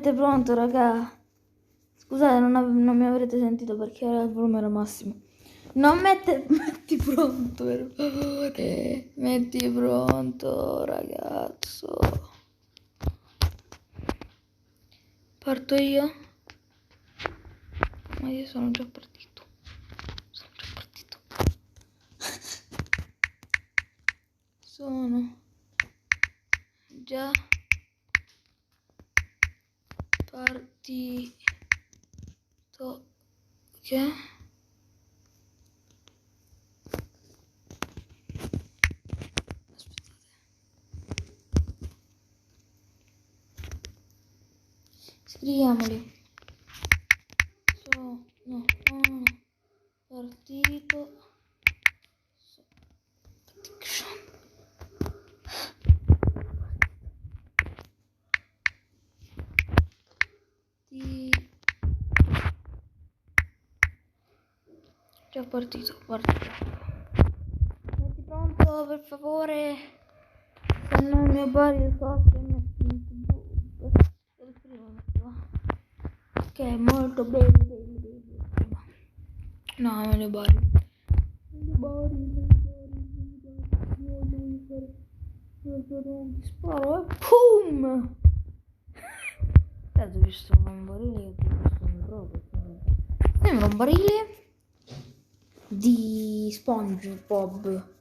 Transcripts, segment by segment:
mette pronto, raga. Scusate, non mi avrete sentito perché il volume era massimo. Non metti pronto, per favore. Metti pronto, ragazzo. Parto io? Ma io sono già partito. Sono già partito. Che? Scriviamoli. Sono partito. Già partito. Metti pronto, per favore. Se no il mio bar il costo del primo metto. Ok, molto bene. No, me ne bari. Sparo e PUM! Ho visto un barile che ho visto un robot. Sembra un barile di SpongeBob.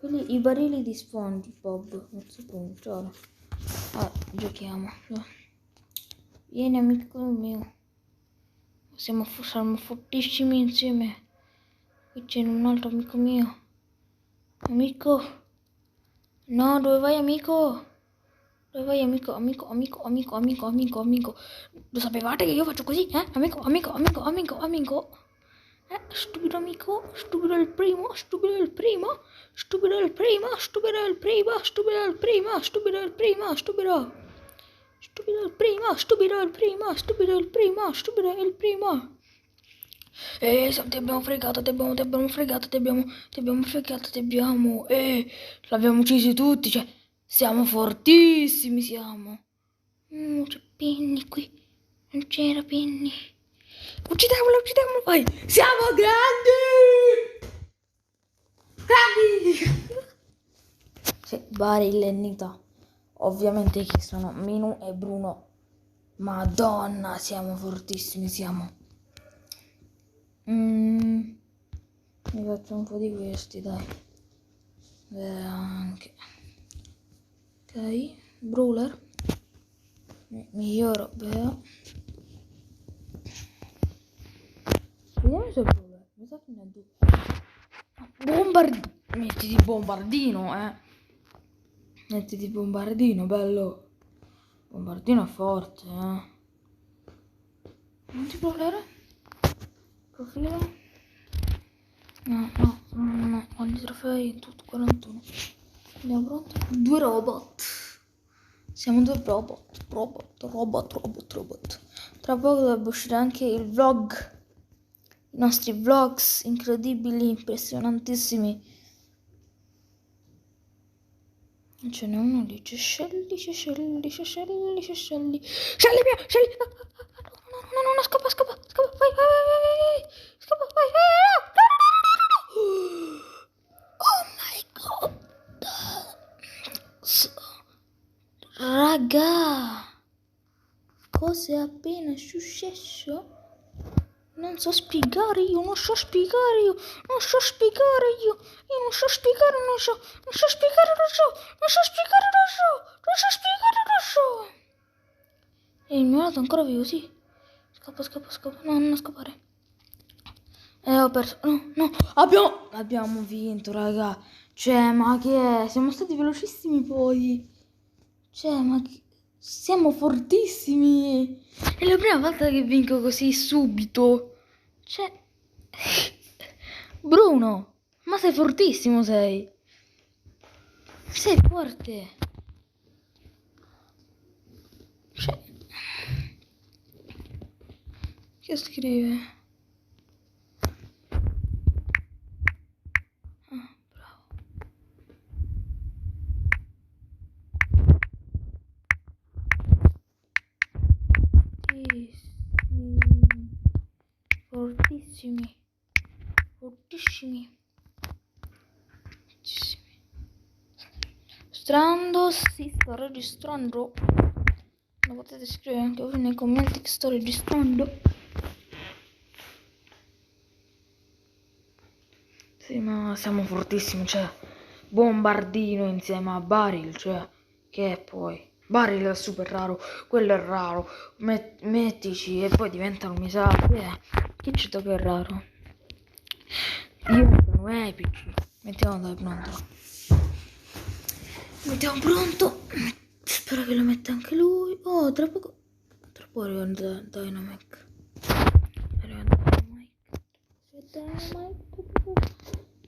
I barili di SpongeBob. Non so pronunciare. Giochiamo. Vieni amico mio. Siamo fortissimi insieme. Qui c'è un altro amico mio. Amico. No, dove vai amico? Dove vai amico? Lo sapevate che io faccio così? Amico. Stupido amico, stupido il primo. Ti abbiamo fregato. L'abbiamo uccisi tutti, cioè, siamo fortissimi, siamo. C'è Penny qui, non c'era Penny. Uccidiamolo, vai! Siamo grandi! Sì, Barillennita. Ovviamente chi sono Minu e Bruno. Madonna, siamo fortissimi, siamo. Mi faccio un po' di questi, dai. Anche. Ok, Brawler. Miglioro, beh. Vediamo se è Brawler. Mi sa che ne ha due. Mettiti bombardino, Mettiti bombardino, bello. Bombardino è forte, Non ti Brawler? Profilo? No, ogni trofei in tutto 41. Andiamo pronti? 2 robot. Siamo 2 robot. Tra poco dovrebbe uscire anche il vlog. I nostri vlogs incredibili, impressionantissimi. Ce n'è uno lì, c'è Shelly. Shelly mia, Shelly. No, scappa, vai. Scappa, vai. Oh my god. Raga, cosa è appena successo? Non so spiegare io. Non so spiegare. E il mio lato è ancora vivo, sì. Scappa. No, non scappare. Ho perso. No. Abbiamo vinto, raga. Cioè, ma che è? Siamo stati velocissimi poi. Cioè, siamo fortissimi. È la prima volta che vinco così subito. Cioè, Bruno, ma sei fortissimo, sei. Sei forte. Cioè, che scrive? Bravo. fortissimi. Fortissimi. Registrando, sì, sto registrando. Lo potete scrivere anche voi nei commenti che sto registrando. Sì, ma siamo fortissimi, cioè Bombardino insieme a Baril, cioè che è poi Baril è super raro, quello è raro, mettici e poi diventano mi sa che c'è che è raro. Diventano epici. Mettiamo pronto. Spero che lo metta anche lui. Oh, tra poco arriva Dynamite.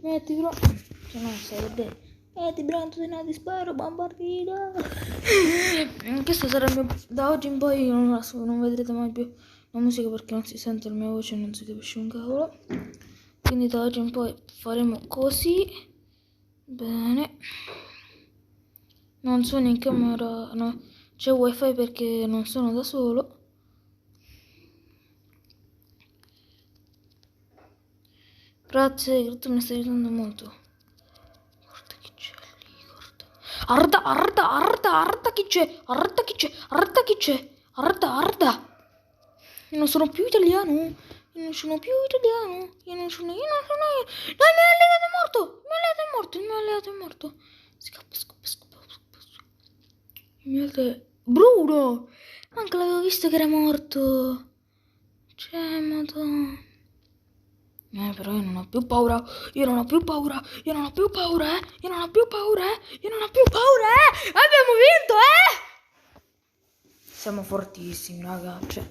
Metti però, se no stai a vedere. Metti pronto, se no ti sparo, bombardino. Questo sarà il mio, da oggi in poi non vedrete mai più la musica perché non si sente la mia voce e non si capisce un cavolo. Quindi da oggi in poi faremo così. Bene. Non sono in camera, no, c'è wifi perché non sono da solo. Grazie, che tu mi stai aiutando molto. Guarda chi c'è lì, guarda. Arda chi c'è, arda. Io non sono più italiano. Io non sono. Dai, il mio alleato è morto. Scappa. Il mio alleato è... Bruno! Anche l'avevo visto che era morto. Cioè, madonna. Però io non ho più paura. Abbiamo vinto, Siamo fortissimi, raga. Cioè,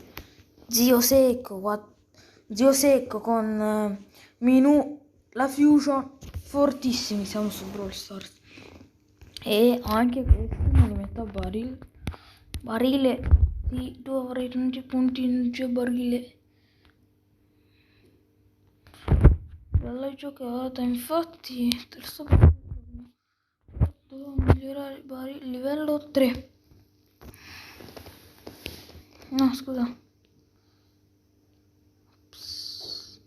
Zio Secco con Minù, la Fusion, fortissimi. Siamo su Brawl Stars. E anche questo me li metto a barile. Sì, dovrei tanti punti in barile. Bella giocata, infatti terzo devo migliorare il livello 3. No, scusa. Ops.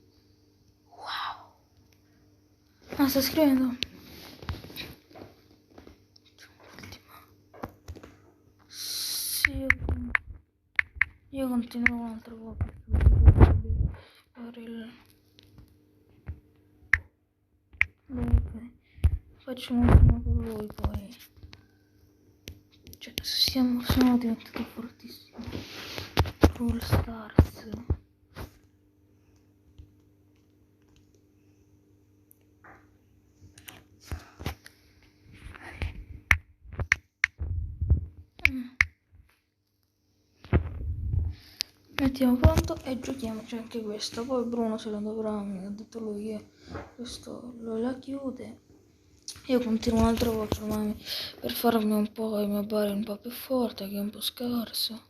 Wow. Ah, sta scrivendo. Sì, io continuo un'altra volta per il... Faccio un attimo con voi poi. Cioè, sono diventati fortissimi. Brawl Stars. Mettiamo pronto e giochiamoci anche questo. Poi Bruno se lo dovrà, mi ha detto lui che questo lo la chiude. Io continuo un'altra volta per farmi un po' il mio bar un po' più forte, che è un po' scarso.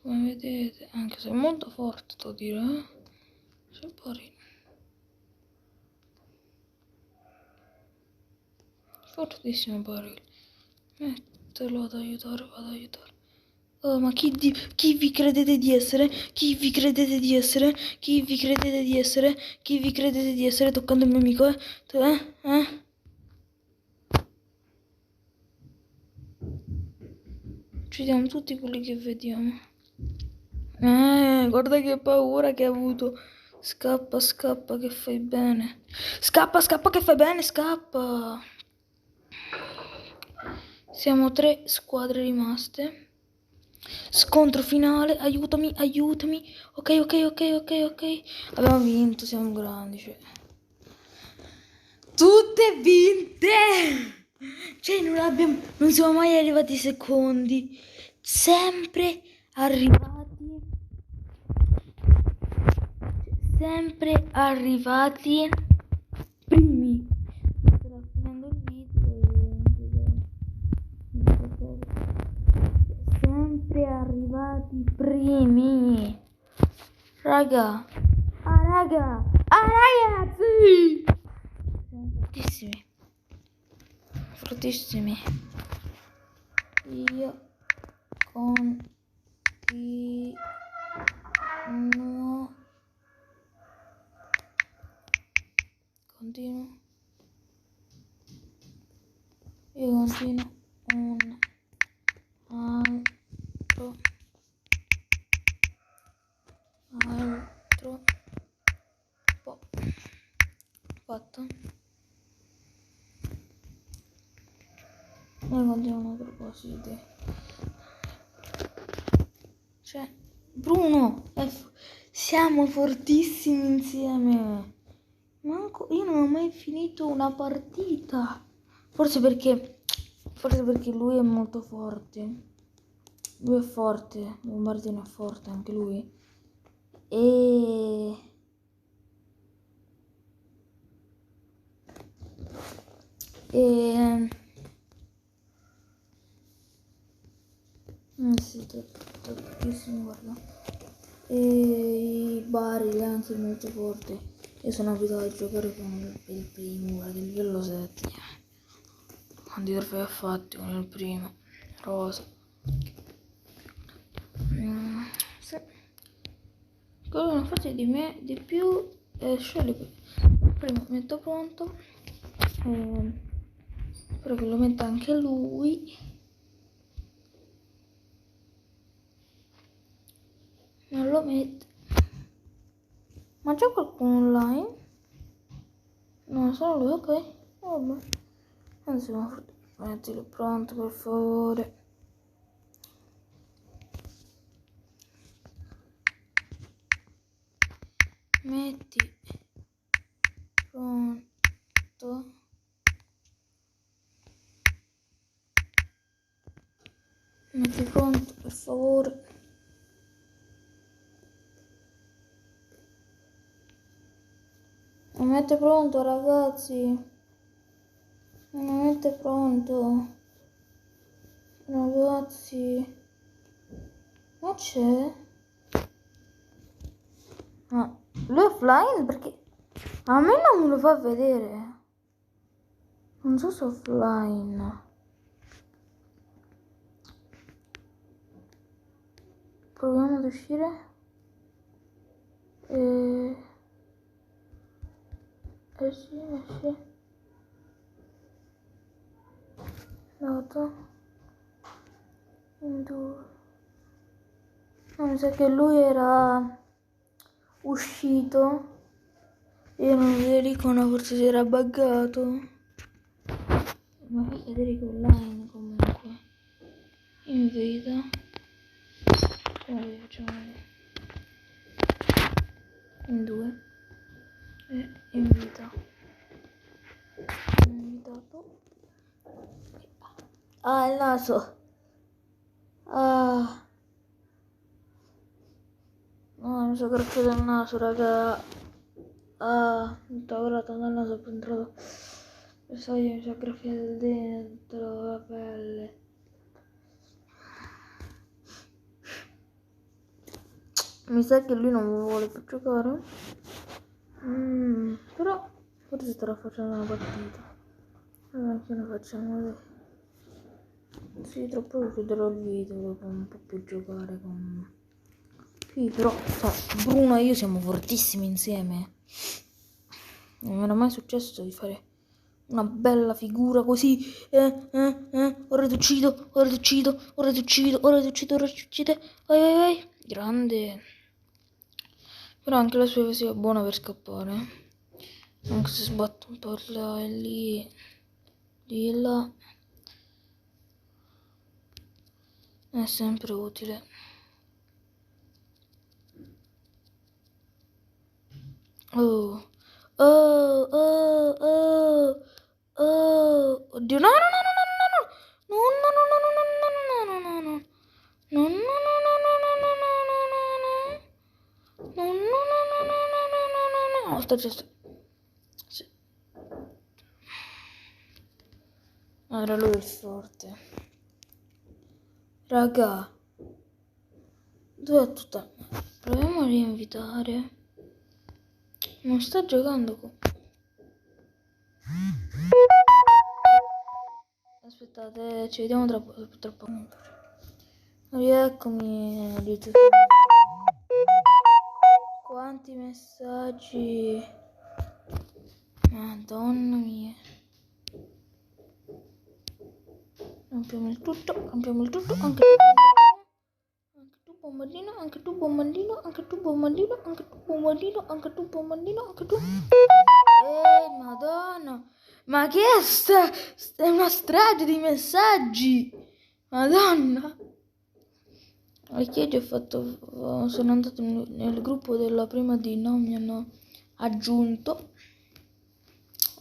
Come vedete, anche se è molto forte, devo dire, c'è Baril. Fortissimo Baril. Mettelo ad aiutare, vado ad aiutare. Oh, ma chi vi credete di essere? Chi vi credete di essere? Toccando il mio amico, Uccidiamo tutti quelli che vediamo. Guarda che paura che ha avuto. Scappa che fai bene. Scappa che fai bene, scappa. Siamo 3 squadre rimaste. Scontro finale, aiutami. Ok. Abbiamo vinto, siamo grandi, cioè. Tutte vinte! Cioè, non siamo mai arrivati secondi. Sempre arrivati primi. Sto finendo il video sempre arrivati primi. Raga. Ragazzi. Siamo fortissimi. Io continuo continuo. Io continuo un altro po'. Fatto. Noi continuiamo a proposito. Cioè, Bruno, siamo fortissimi insieme. Io non ho mai finito una partita. Forse perché lui è molto forte. Lui è forte, Bombardino è forte anche lui. E sì, tantissimo, guarda. E i Bari anche molto forte. Io sono abituato a giocare con il primo, guarda, il livello 7. Quanti trofei ho fatti con il primo? Rosa. Sì. Quello che ne fate di me di più scegli prima metto pronto, spero che lo metta anche lui. Non lo mette, ma c'è qualcuno online? No, solo lui, ok. Vabbè, anzi, mettilo pronto per favore. Metti pronto. Metti pronto per favore. Non mette pronto, ragazzi. Non mette pronto. Ragazzi. Ma c'è? Ah, lui è offline perché a me non me lo fa vedere. Non so se è offline. Proviamo ad uscire. Sì. Dato. In 2. No, mi sa che lui era uscito. Io non Federico, no, forse si era buggato. Ma Federico online comunque. Invita. Come facciamo vedere? In 2. E invita. Invitato. Ah, il naso. Ah. No, mi sono graffiato il naso, raga. Ah, mi sto grattando il naso, ho entrato. Pensavo che mi sono graffiato dentro la pelle. Mi sa che lui non vuole più giocare. Però forse starà facendo una partita. Allora che ne facciamo vedere. Sì, troppo chiuderò il video, dopo non può più giocare con... Sì, però, Bruno e io siamo fortissimi insieme. Non mi era mai successo di fare una bella figura così. Ora ti uccido, ora ti uccido, ora ti uccido, ora ti uccido, ora ti uccido. Vai. Grande. Però anche la sua sia buona per scappare. Anche se sbatto un po' là e lì. Di là. È sempre utile. Oh. Oddio, no. No, sta giusto. Sì. Era lui il forte. Raga. Dov'è tutta? Proviamo a rinvitare. Non sta giocando con... Aspettate, ci vediamo tra poco. Rieccomi. Quanti messaggi? Madonna mia. Rompiamo il tutto, anche tu bombardino, anche tu bombardino, anche tu bombardino, anche tu bombardino, anche tu bombardino, anche tu. Madonna. Ma che è sta? È una strage di messaggi. Madonna. Perché io ho fatto, sono andato nel gruppo della prima D, no? Mi hanno aggiunto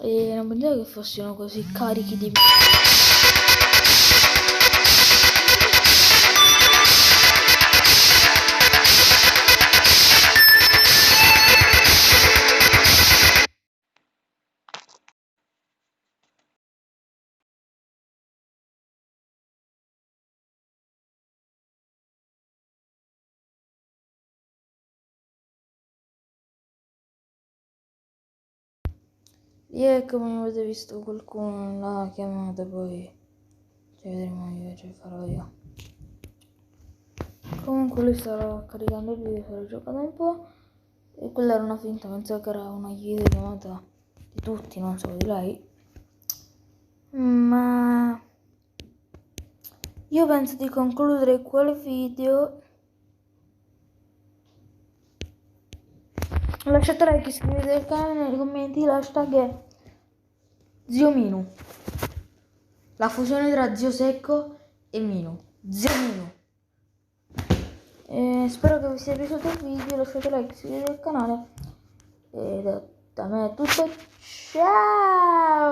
e non pensavo che fossero così carichi di e come avete visto qualcuno l'ha chiamata, poi ci vedremo io, ce farò io. Comunque lui starà caricando il video, starà giocando un po'. E quella era una finta, pensavo che era una videochiamata di tutti, non solo di lei. Ma io penso di concludere quel video. Lasciate like, iscrivetevi al canale, nei commenti l'hashtag è Zio Minu. La fusione tra Zio Secco e Minu. Zio Minu. Spero che vi sia piaciuto il video, lasciate like, iscrivetevi al canale. E da me è tutto. Ciao!